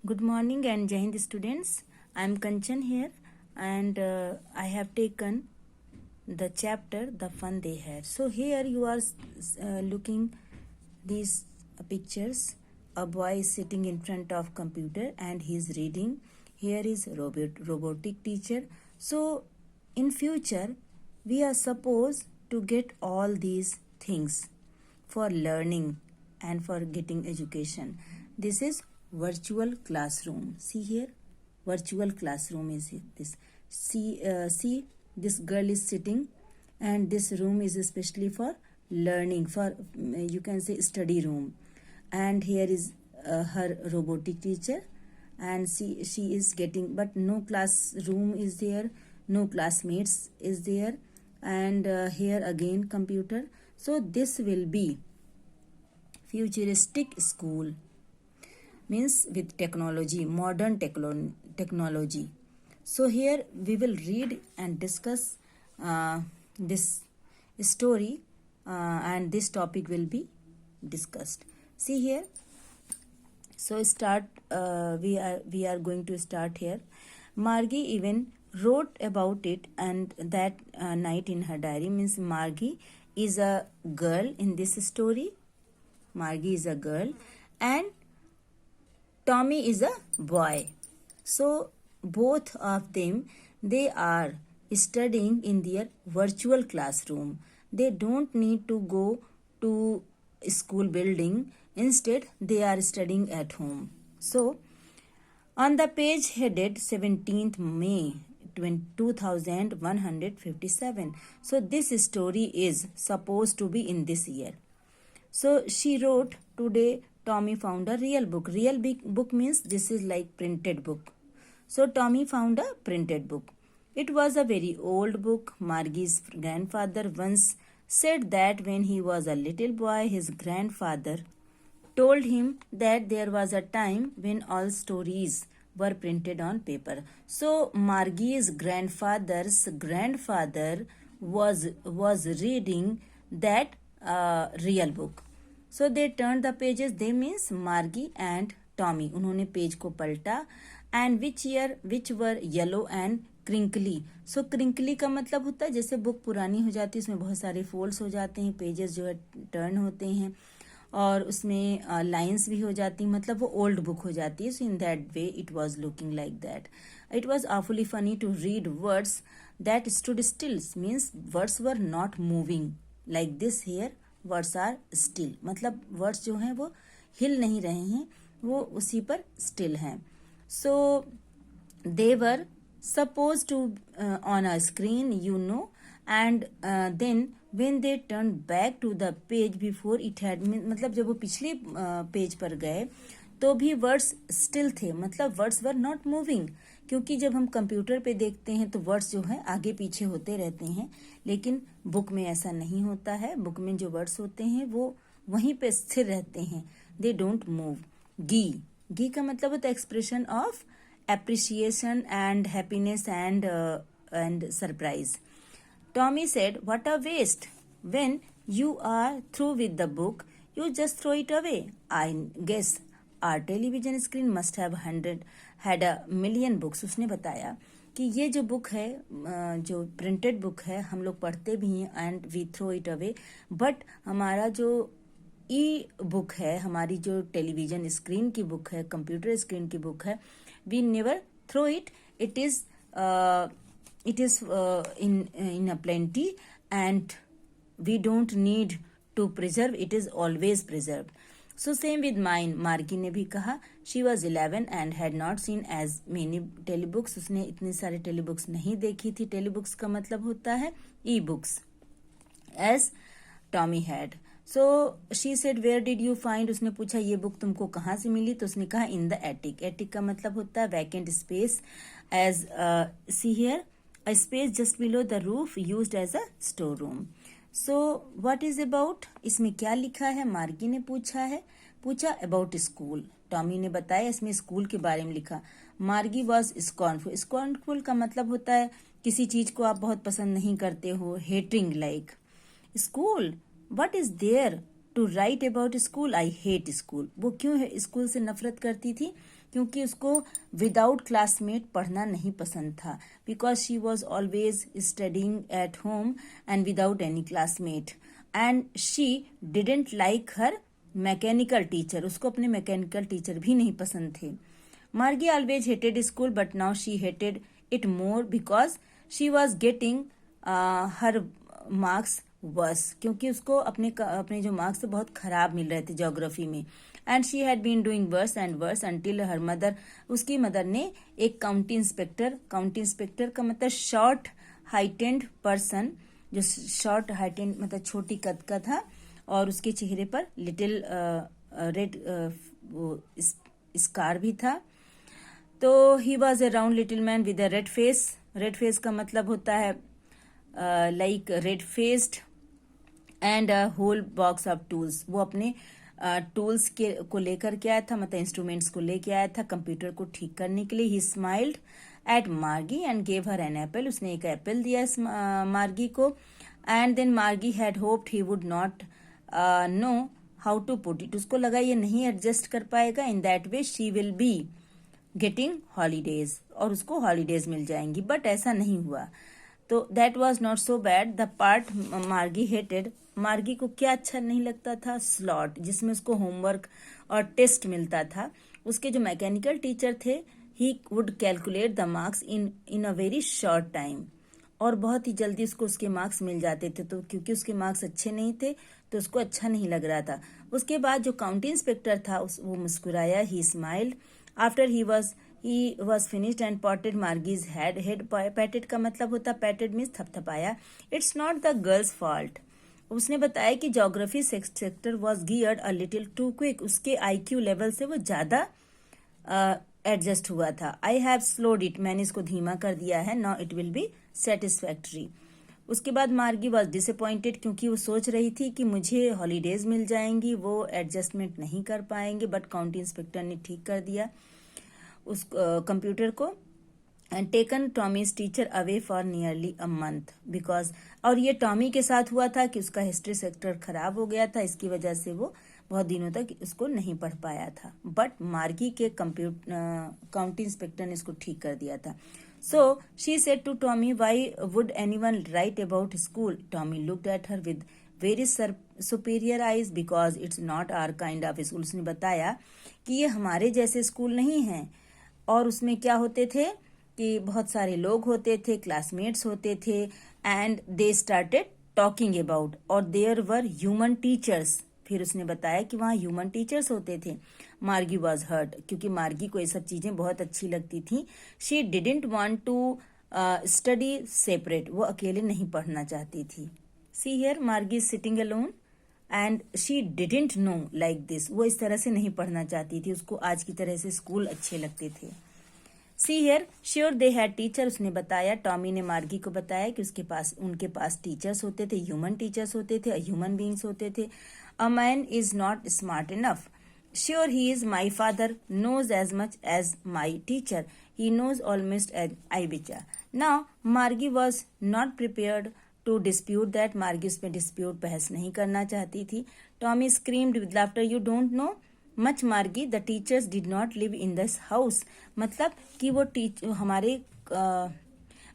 Good morning and Jai Hind students. I am Kanchan here and I have taken the chapter The Fun They Had. So here you are looking these pictures. A boy is sitting in front of computer and he is reading. Here is robotic teacher. So in future we are supposed to get all these things for learning and for getting education. This is virtual classroom. See here, virtual classroom is this. See, this girl is sitting, and this room is especially for learning, for you can say study room. And here is her robotic teacher, and she is getting, but no classroom is there, no classmates is there, and here again computer. So this will be futuristic school, means with technology, modern technology. So here we will read and discuss this story, and this topic will be discussed. See here. So we are going to start here. Margie even wrote about it, and that night in her diary. Means Margie is a girl in this story. Margie is a girl and Tommy is a boy. So both of them, they are studying in their virtual classroom. They don't need to go to school building. Instead, they are studying at home. So on the page headed 17th May 2157. So this story is supposed to be in this year. So she wrote, today Tommy found a real book. Real big book means this is like printed book. So Tommy found a printed book. It was a very old book. Margie's grandfather once said that when he was a little boy, his grandfather told him that there was a time when all stories were printed on paper. So Margie's grandfather's grandfather was reading that real book. So they turned the pages. They means Margie and Tommy. उन्होंने page को पलटा and which were yellow and crinkly. So crinkly का मतलब होता है जैसे book पुरानी हो जाती है, उसमें बहुत सारे फोल्ड्स हो जाते हैं, पेजेस जो है टर्न होते हैं और उसमें लाइंस भी हो जाती हैं, मतलब वो ओल्ड बुक हो जाती है. So in that way it was looking like that. It was awfully funny to read words that stood still. Means words were not moving like this. Here words are still, मतलब words जो हैं वो हिल नहीं रहे हैं, वो उसी पर स्टिल हैं. So they were suppose to on a screen, you know, and then when they turn back to the page before it had, मतलब जब वो पिछले पेज पर गए तो भी वर्ड्स स्टिल थे, मतलब वर्ड्स वर नॉट मूविंग. क्योंकि जब हम कंप्यूटर पे देखते हैं तो वर्ड्स जो है आगे पीछे होते रहते हैं, लेकिन बुक में ऐसा नहीं होता है. बुक में जो वर्ड्स होते हैं वो वहीं पे स्थिर रहते हैं, दे डोंट मूव. गी का मतलब होता है expression of appreciation and happiness and surprise. Tommy said, what a waste. When you are through with the book, you just throw it away. I guess our television screen must have had a million books. उसने बताया कि ये जो book है, जो printed book है, हम लोग पढ़ते भी हैं and we throw it away. But हमारा जो ई बुक है, हमारी जो टेलीविजन स्क्रीन की बुक है, कंप्यूटर स्क्रीन की बुक है, we never throw it. It is in a plenty and we don't need to preserve. It is always preserved. So same with mine. Margie ने भी कहा, she was 11 and had not seen as many telebooks. उसने इतने सारे telebooks नहीं देखी थी. telebooks का मतलब होता है e-books as Tommy had. So she said, where did you find? उसने पूछा ये बुक तुमको कहाँ से मिली? तो उसने कहा in the attic. attic का मतलब होता है vacant space, as see here, a space just below the roof used as a storeroom. So what is about? इसमें क्या लिखा है? मार्गी ने पूछा about school. टॉमी ने बताया इसमें स्कूल के बारे में लिखा. मार्गी was scornful. Scornful का मतलब होता है किसी चीज को आप बहुत पसंद नहीं करते हो, hating like. School, what is there to write about school? I hate school. वो क्यों है स्कूल से नफरत करती थी? क्योंकि उसको विदाउट क्लासमेट पढ़ना नहीं पसंद था, because she was always studying at home and without any classmate, and she didn't like her mechanical teacher, उसको अपने मैकेनिकल टीचर भी नहीं पसंद थे। Margie always hated school but now she hated it more because she was getting her marks worse, क्योंकि उसको अपने जो मार्क्स थे बहुत खराब मिल रहे थे ज्योग्राफी में, and she had been doing worse and worse until her mother, उसकी मदर ने एक काउंटी इंस्पेक्टर का मतलब शॉर्ट हाइटेंड पर्सन, जो शॉर्ट हाइटेंड मतलब छोटी कद का था, और उसके चेहरे पर लिटिल रेड स्कार भी था। तो he was a round little man with a red face. Red face का मतलब होता है like red faced, and whole box of tools. वो अपने टूल्स को लेकर के आया था, मतलब इंस्ट्रूमेंट्स को लेके आया था कंप्यूटर को ठीक करने के लिए। He smiled at Margie and gave her an apple, उसने एक एप्पल दिया मार्गी को। And then Margie had hoped he would not know how to put it, उसको लगा ये नहीं एडजस्ट कर पाएगा, in that way she will be getting holidays, और उसको हॉलीडेज मिल जाएंगी, बट ऐसा नहीं हुआ। तो that was not so bad. The part मार्गी हेटेड, मार्गी को क्या अच्छा नहीं लगता था, स्लॉट, जिसमें उसको होमवर्क और टेस्ट मिलता था। उसके जो मैकेनिकल टीचर थे, he would calculate the marks in a very short time, और बहुत ही जल्दी उसको उसके मार्क्स मिल जाते थे। तो क्योंकि उसके मार्क्स अच्छे नहीं थे तो उसको अच्छा नहीं लग रहा था। उसके बाद जो काउंटी इंस्पेक्टर था वो मुस्कुराया, he smiled after he was finished and patted Margie's head patted का मतलब होता, पैटेड मीन्स थपथपाया। It's not the girl's fault, उसने बताया कि geography sector was geared a little too quick, उसके IQ लेवल से वो ज्यादा एडजस्ट हुआ था। आई हैव स्लोड इट, मैंने इसको धीमा कर दिया है, now it will be satisfactory. उसके बाद मार्गी वॉज डिसअपॉइंटेड, क्योंकि वो सोच रही थी कि मुझे हॉलीडेज मिल जाएंगी, वो एडजस्टमेंट नहीं कर पाएंगे, बट काउंटी इंस्पेक्टर ने ठीक कर दिया उस कंप्यूटर को। And taken Tommy's teacher away for nearly a month because, और ये टॉमी के साथ हुआ था कि उसका हिस्ट्री सेक्टर खराब हो गया था, इसकी वजह से वो बहुत दिनों तक उसको नहीं पढ़ पाया था, बट मार्गी के काउंटी इंस्पेक्टर ने इसको ठीक कर दिया था। So she said to Tommy, why would anyone write about school? Tommy looked at her with very superior eyes because it's not our kind of school. उसने बताया कि ये हमारे जैसे स्कूल नहीं है, और उसमें क्या होते थे कि बहुत सारे लोग होते थे, क्लासमेट्स होते थे, and they started talking about, और देयर वर ह्यूमन टीचर्स। फिर उसने बताया कि वहाँ ह्यूमन टीचर्स होते थे। मार्गी वॉज हर्ट, क्योंकि मार्गी को ये सब चीजें बहुत अच्छी लगती थी। She didn't want to study separate, वो अकेले नहीं पढ़ना चाहती थी। See here Margie sitting alone and she didn't know like this, वो इस तरह से नहीं पढ़ना चाहती थी, उसको आज की तरह से स्कूल अच्छे लगते थे। See here sure they had teacher, उसने बताया, टॉमी ने मार्गी को बताया कि उनके पास टीचर्स होते थे, ह्यूमन टीचर्स होते थे, ह्यूमन बींग्स होते थे। A man is not smart enough, sure he is my father, knows as much as my teacher, he knows almost as I बिचा। Now Margie was not prepared to dispute that, Margie उसमें dispute बहस नहीं करना चाहती थी। Tommy screamed with laughter, you don't know much Margie, the teachers did not live in this house, मतलब कि वो हमारे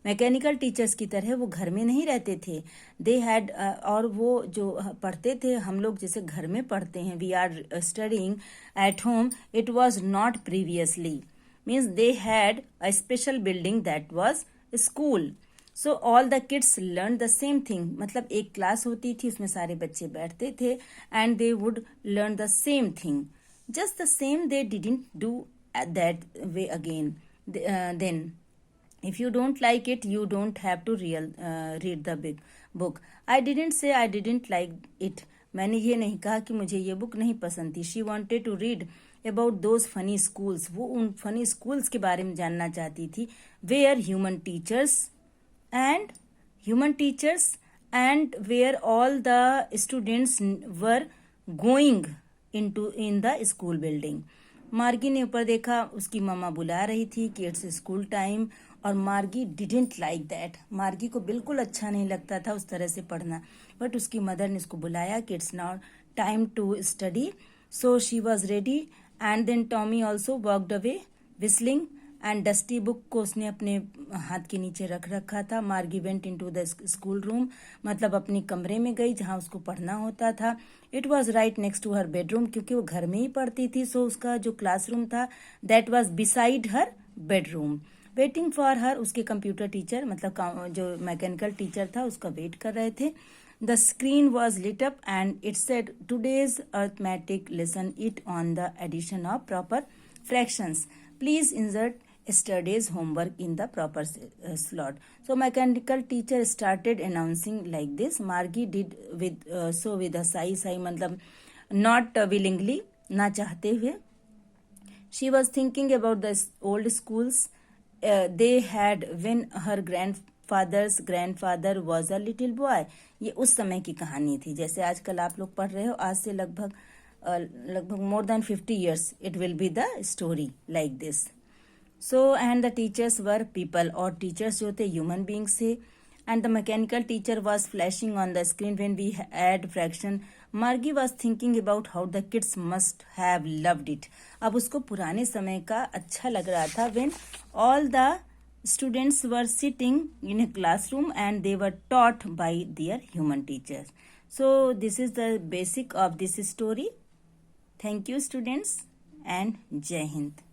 मैकेनिकल टीचर्स की तरह वो घर में नहीं रहते थे। दे हैड और वो जो पढ़ते थे, हम लोग जैसे घर में पढ़ते हैं, we are studying at home, it was not previously, means they had a special building that was school, so all the kids learn the same thing, मतलब एक क्लास होती थी, उसमें सारे बच्चे बैठते थे, and they would learn the same thing, just the same, they didn't do that way again. Then if you don't like it, you don't have to read the big book. I didn't say I didn't like it, मैंने ये नहीं कहा कि मुझे ये book नहीं पसंद थी। She wanted to read about those funny schools, वो उन funny schools के बारे में जानना चाहती थी, where human teachers and where all the students were going in the school building. मार्गी ने ऊपर देखा, उसकी मम्मा बुला रही थी कि इट्स स्कूल टाइम, और मार्गी डिडेंट लाइक दैट, मार्गी को बिल्कुल अच्छा नहीं लगता था उस तरह से पढ़ना, बट उसकी मदर ने उसको बुलाया कि it's not time to study, so she was ready and then Tommy also walked away whistling and dusty book को उसने अपने हाथ के नीचे रख रखा था. मार्गी went into the school room, मतलब अपनी कमरे में गई जहां उसको पढ़ना होता था. It was right next to her bedroom, क्योंकि वो घर में ही पढ़ती थी. सो उसका जो क्लासरूम था that was beside her bedroom. Waiting for her, उसके कंप्यूटर टीचर मतलब जो मैकेनिकल टीचर था उसका वेट कर रहे थे. The screen was lit up and it said today's arithmetic lesson it on the addition of proper fractions. Please insert yesterday's homework in the proper slot. So mechanical teacher started announcing like this. Margie did with a sigh मतलब not willingly, ना चाहते हुए. She was thinking about the old schools they had when her grandfather's grandfather was a little boy. ये उस समय की कहानी थी, जैसे आजकल आप लोग पढ़ रहे हो. आज से लगभग more than 50 years it will be the story like this. So and the teachers were people, और teachers जो थे human beings थे. And the mechanical teacher was flashing on the screen when we add fraction. Margie was thinking about how the kids must have loved it. अब उसको पुराने समय का अच्छा लग रहा था when all the students were sitting in a classroom and they were taught by their human teachers. So this is the basic of this story. Thank you students and Jai Hind.